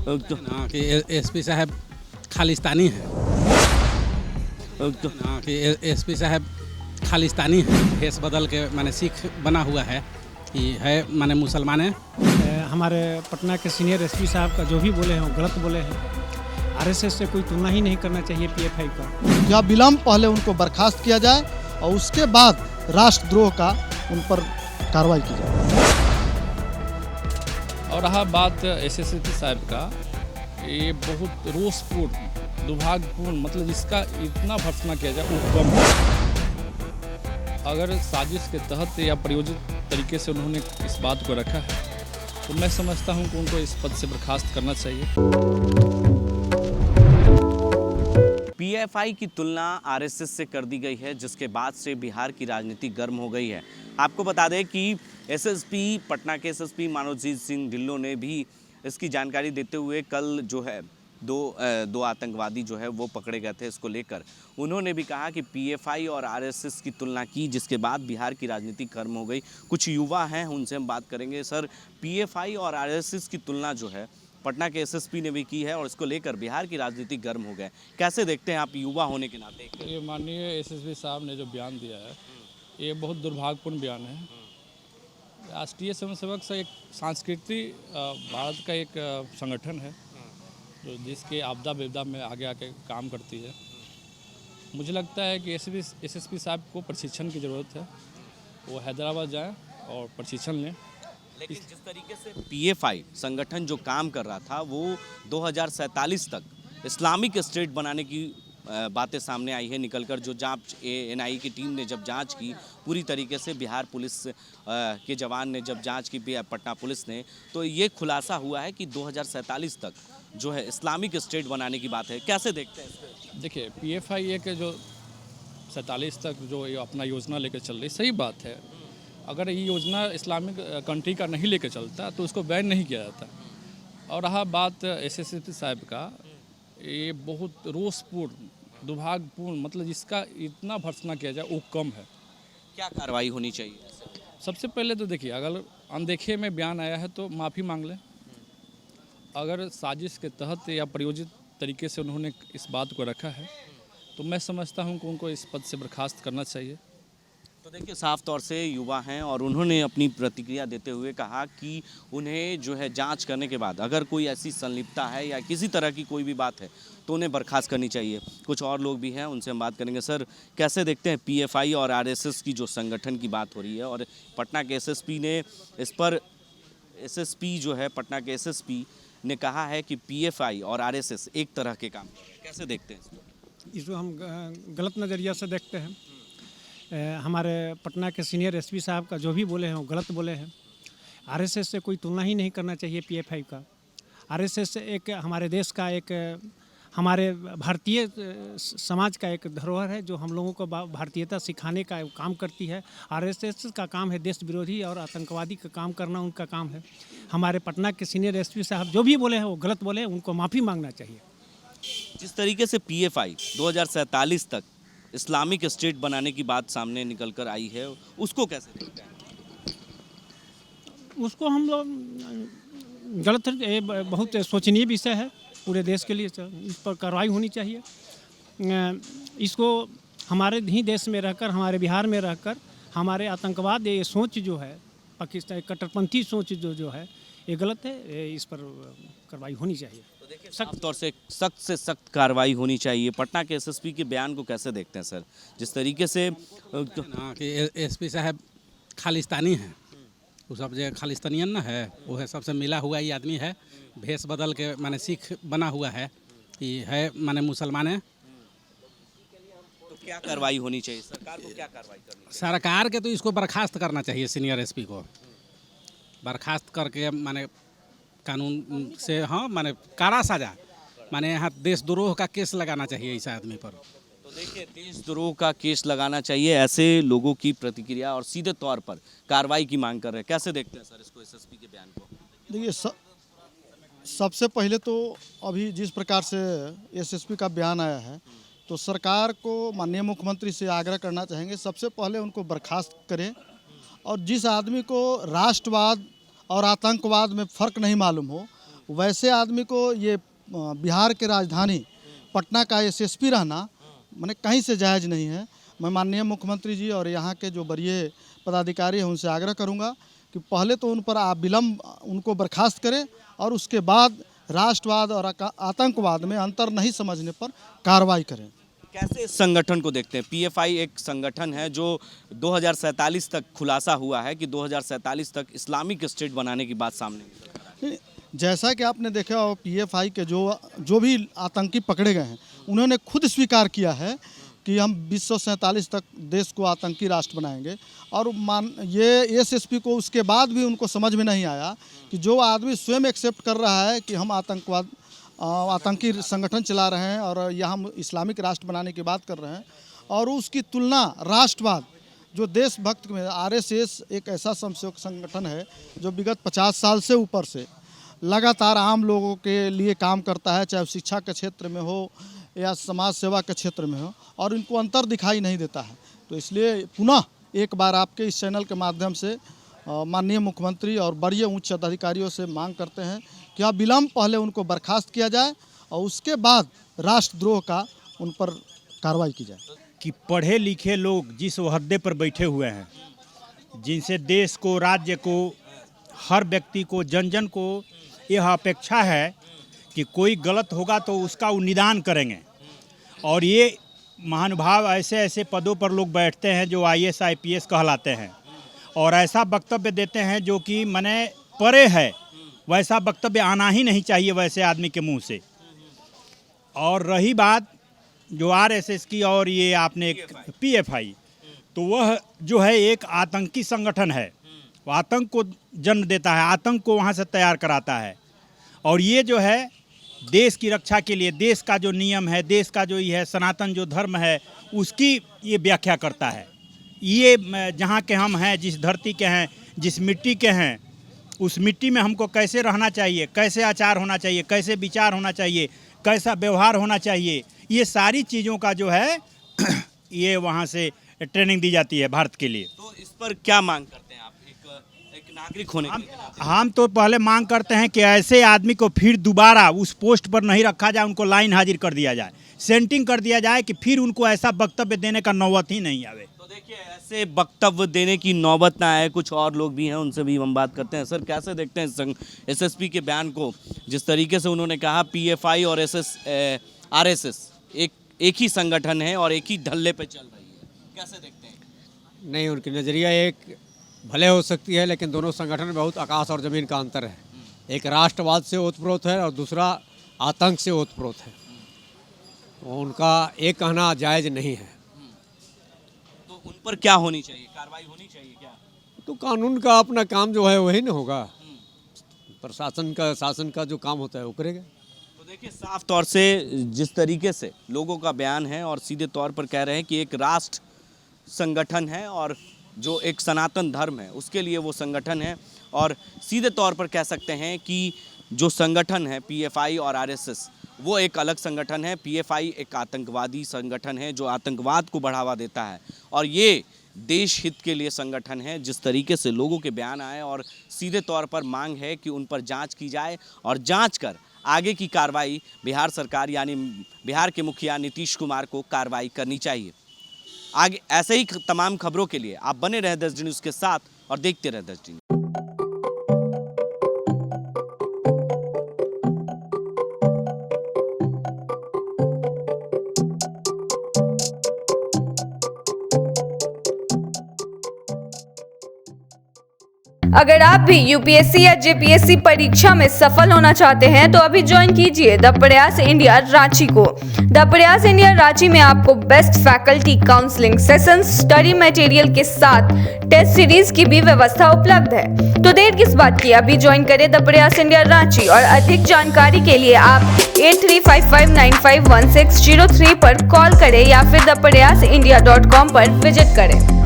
तो ना कि एसपी साहब खालिस्तानी हैं। तो ना कि एसपी साहब खालिस्तानी हैं। भेष बदल के माने सिख बना हुआ है कि है माने मुसलमान है। हमारे पटना के सीनियर एसपी साहब का जो भी बोले हैं वो गलत बोले हैं। आरएसएस से कोई तुलना ही नहीं करना चाहिए पीएफआई का। या विलम्ब पहले उनको बर्खास्त किया जाए और उसके बाद राष्ट्रद्रोह का उन पर कार्रवाई की जाए। और रहा बात एसएसपी साहब का, ये बहुत रोषपूर्ण दुर्भाग्यपूर्ण, मतलब इसका इतना भर्त्सना किया जाए वो कम है। अगर साजिश के तहत या प्रायोजित तरीके से उन्होंने इस बात को रखा है तो मैं समझता हूं कि उनको इस पद से बर्खास्त करना चाहिए। पीएफआई की तुलना आरएसएस से कर दी गई है, जिसके बाद से बिहार की राजनीति गर्म हो गई है। आपको बता दें कि एसएसपी पटना के एसएसपी मनोजीत सिंह ढिल्लों ने भी इसकी जानकारी देते हुए कल जो है दो आतंकवादी जो है वो पकड़े गए थे। इसको लेकर उन्होंने भी कहा कि पीएफआई और आरएसएस की तुलना की, जिसके बाद बिहार की राजनीति गर्म हो गई। कुछ युवा हैं, उनसे हम बात करेंगे। सर, पीएफआई और आरएसएस की तुलना जो है पटना के एसएसपी ने भी की है और इसको लेकर बिहार की राजनीति गर्म हो गए। कैसे देखते हैं आप युवा होने के नाते? ये माननीय एसएसपी साहब ने जो बयान दिया है ये बहुत दुर्भाग्यपूर्ण बयान है। राष्ट्रीय स्वयंसेवक से एक सांस्कृतिक भारत का एक संगठन है जो जिसके आपदा विपदा में आगे आके काम करती है। मुझे लगता है कि एसएसपी साहब को प्रशिक्षण की ज़रूरत है। वो हैदराबाद जाएं और प्रशिक्षण लें। लेकिन जिस तरीके से पीएफआई संगठन जो काम कर रहा था वो 2047 तक इस्लामिक स्टेट बनाने की बातें सामने आई है निकलकर। जो जांच एनआईए की टीम ने जब जांच की पूरी तरीके से, बिहार पुलिस के जवान ने जब जांच की पटना पुलिस ने, तो ये खुलासा हुआ है कि 2047 तक जो है इस्लामिक स्टेट बनाने की बात है। कैसे देखते हैं इसको? देखिए, पीएफआई एक जो 47 तक जो ये अपना योजना लेकर चल रही, सही बात है। अगर ये योजना इस्लामिक कंट्री का नहीं लेकर चलता तो उसको बैन नहीं किया जाता। और रहा बात एसएसपी साहब का, ये बहुत रोषपूर्ण दुर्भाग्यपूर्ण, मतलब इसका इतना भर्त्सना किया जाए वो कम है। क्या कार्रवाई होनी चाहिए? सबसे पहले तो देखिए, अगर अनदेखे में बयान आया है तो माफ़ी मांग लें। अगर साजिश के तहत या प्रायोजित तरीके से उन्होंने इस बात को रखा है तो मैं समझता हूं कि उनको इस पद से बर्खास्त करना चाहिए। तो देखिए, साफ तौर से युवा हैं और उन्होंने अपनी प्रतिक्रिया देते हुए कहा कि उन्हें जो है जांच करने के बाद अगर कोई ऐसी संलिप्तता है या किसी तरह की कोई भी बात है तो उन्हें बर्खास्त करनी चाहिए। कुछ और लोग भी हैं, उनसे हम बात करेंगे। सर, कैसे देखते हैं पीएफआई और आरएसएस की जो संगठन की बात हो रही है और पटना के एसएसपी ने इस पर, एसएसपी जो है पटना के एसएसपी ने कहा है कि पीएफआई और आरएसएस एक तरह के काम। कैसे देखते हैं इसको? इसको हम गलत नज़रिया से देखते हैं। हमारे पटना के सीनियर एसपी साहब का जो भी बोले हैं वो गलत बोले हैं। आरएसएस से कोई तुलना ही नहीं करना चाहिए पीएफआई का। आरएसएस एक हमारे देश का, एक हमारे भारतीय समाज का एक धरोहर है जो हम लोगों को भारतीयता सिखाने का काम करती है। आरएसएस का काम है देश विरोधी और आतंकवादी का काम करना, उनका काम है। हमारे पटना के सीनियर एसपी साहब जो भी बोले हैं वो गलत बोले हैं, उनको माफ़ी मांगना चाहिए। जिस तरीके से पीएफआई 2047 तक इस्लामिक स्टेट बनाने की बात सामने निकल कर आई है, उसको कैसे देखते हैं? उसको हम लोग गलत, बहुत सोचनीय विषय है पूरे देश के लिए। इस पर कार्रवाई होनी चाहिए। इसको हमारे ही देश में रहकर, हमारे बिहार में रहकर हमारे आतंकवाद, ये सोच जो है पाकिस्तान कट्टरपंथी सोच जो है ये गलत है। इस पर कार्रवाई होनी चाहिए। तो देखिए, साफ तौर से सख्त कार्रवाई होनी चाहिए। पटना के एसएसपी के बयान को कैसे देखते हैं सर? जिस तरीके से ना कि एसपी साहब खालिस्तानी हैं, वो सब जो खालिस्तानियन ना है वो है, सबसे मिला हुआ ये आदमी है। भेष बदल के माने सिख बना हुआ है कि है माने मुसलमान है। तो क्या कार्रवाई होनी चाहिए? सरकार को क्या कार्रवाई करनी चाहिए? सरकार के तो इसको बर्खास्त करना चाहिए, सीनियर एसपी को बर्खास्त करके माने कानून से, हाँ माने कारा सजा, माने यहाँ देशद्रोह का केस लगाना चाहिए इस आदमी पर। तो देखिए, देशद्रोह का केस लगाना चाहिए, ऐसे लोगों की प्रतिक्रिया और सीधे तौर पर कार्रवाई की मांग कर रहे हैं। कैसे देखते हैं सर इसको, एसएसपी के बयान को? देखिए, सबसे पहले तो अभी जिस प्रकार से एसएसपी का बयान आया है तो सरकार को, माननीय मुख्यमंत्री से आग्रह करना चाहेंगे सबसे पहले उनको बर्खास्त करें। और जिस आदमी को राष्ट्रवाद और आतंकवाद में फ़र्क नहीं मालूम हो वैसे आदमी को ये बिहार के राजधानी पटना का एसएसपी रहना माने कहीं से जायज़ नहीं है। मैं माननीय मुख्यमंत्री जी और यहाँ के जो वरीय पदाधिकारी हैं उनसे आग्रह करूँगा कि पहले तो उन पर विलम्ब उनको बर्खास्त करें और उसके बाद राष्ट्रवाद और आतंकवाद में अंतर नहीं समझने पर कार्रवाई करें। कैसे इस संगठन को देखते हैं? पीएफआई एक संगठन है जो 2047 तक खुलासा हुआ है कि 2047 तक इस्लामिक स्टेट बनाने की बात सामने आई। जैसा कि आपने देखा हो पीएफआई के जो भी आतंकी पकड़े गए हैं उन्होंने खुद स्वीकार किया है कि हम 2047 तक देश को आतंकी राष्ट्र बनाएंगे। और ये एसएसपी को उसके बाद भी उनको समझ में नहीं आया कि जो आदमी स्वयं एक्सेप्ट कर रहा है कि हम आतंकी संगठन चला रहे हैं और यहाँ हम इस्लामिक राष्ट्र बनाने की बात कर रहे हैं और उसकी तुलना राष्ट्रवाद जो देशभक्त में आरएसएस एक ऐसा संगठन है जो विगत 50 साल से ऊपर से लगातार आम लोगों के लिए काम करता है, चाहे शिक्षा के क्षेत्र में हो या समाज सेवा के क्षेत्र में हो, और इनको अंतर दिखाई नहीं देता है। तो इसलिए पुनः एक बार आपके इस चैनल के माध्यम से माननीय मुख्यमंत्री और वरीय उच्च अधिकारियों से मांग करते हैं कि विलम्ब पहले उनको बर्खास्त किया जाए और उसके बाद राष्ट्रद्रोह का उन पर कार्रवाई की जाए। कि पढ़े लिखे लोग जिस ओहद्दे पर बैठे हुए हैं, जिनसे देश को, राज्य को, हर व्यक्ति को, जन जन को यह अपेक्षा है कि कोई गलत होगा तो उसका वो निदान करेंगे। और ये महानुभाव ऐसे ऐसे पदों पर लोग बैठते हैं जो आईएएस आईपीएस कहलाते हैं और ऐसा वक्तव्य देते हैं जो कि मने परे है, वैसा वक्तव्य आना ही नहीं चाहिए वैसे आदमी के मुंह से। और रही बात जो आरएसएस की और ये आपने पीएफआई, तो वह जो है एक आतंकी संगठन है, वो आतंक को जन्म देता है, आतंक को वहाँ से तैयार कराता है। और ये जो है देश की रक्षा के लिए, देश का जो नियम है, देश का जो ये है सनातन जो धर्म है, उसकी ये व्याख्या करता है। ये जहाँ के हम हैं, जिस धरती के हैं, जिस मिट्टी के हैं, उस मिट्टी में हमको कैसे रहना चाहिए, कैसे आचार होना चाहिए, कैसे विचार होना चाहिए, कैसा व्यवहार होना चाहिए, ये सारी चीज़ों का जो है ये वहाँ से ट्रेनिंग दी जाती है भारत के लिए। तो इस पर क्या मांग करते हैं आप एक नागरिक होने के लिए? हम तो पहले मांग करते हैं कि ऐसे आदमी को फिर दोबारा उस पोस्ट पर नहीं रखा जाए, उनको लाइन हाजिर कर दिया जाए, सेंटिंग कर दिया जाए कि फिर उनको ऐसा वक्तव्य देने का नौबत ही नहीं आवे। तो देखिए, ऐसे वक्तव्य देने की नौबत ना आए। कुछ और लोग भी हैं, उनसे भी हम बात करते हैं। सर, कैसे देखते हैं एसएसपी के बयान को? जिस तरीके से उन्होंने कहा पीएफआई और आरएसएस एक ही संगठन है और एक ही ढल्ले पे चल रही है, कैसे देखते हैं? नहीं, उनकी नज़रिया एक भले हो सकती है, लेकिन दोनों संगठन में बहुत आकाश और ज़मीन का अंतर है। एक राष्ट्रवाद से ओतप्रोत है और दूसरा आतंक से ओतप्रोत है। उनका एक कहना जायज़ नहीं है। तो उन पर क्या होनी चाहिए, कार्रवाई होनी चाहिए क्या? तो कानून का अपना काम जो है वही ना होगा, शासन का जो काम होता है वो करेगा। तो देखिए, साफ तौर से जिस तरीके से लोगों का बयान है और सीधे तौर पर कह रहे हैं कि एक राष्ट्र संगठन है और जो एक सनातन धर्म है उसके लिए वो संगठन है, और सीधे तौर पर कह सकते हैं कि जो संगठन है पीएफआई और आरएसएस वो एक अलग संगठन है। पीएफआई एक आतंकवादी संगठन है जो आतंकवाद को बढ़ावा देता है, और ये देश हित के लिए संगठन है। जिस तरीके से लोगों के बयान आए और सीधे तौर पर मांग है कि उन पर जांच की जाए और जांच कर आगे की कार्रवाई बिहार सरकार यानी बिहार के मुखिया नीतीश कुमार को कार्रवाई करनी चाहिए। आगे ऐसे ही तमाम खबरों के लिए आप बने रहे 10 न्यूज़ के साथ और देखते रहे 10 न्यूज़। अगर आप भी यूपीएससी या जेपीएससी परीक्षा में सफल होना चाहते हैं तो अभी ज्वाइन कीजिए द प्रयास इंडिया रांची को। द प्रयास इंडिया रांची में आपको best faculty, counselling sessions, study material के साथ टेस्ट सीरीज की भी व्यवस्था उपलब्ध है। तो देर किस बात की, अभी ज्वाइन करें द प्रयास इंडिया रांची। और अधिक जानकारी के लिए आप 8355951603 पर कॉल करें या फिर thepryasindia.com पर विजिट करें।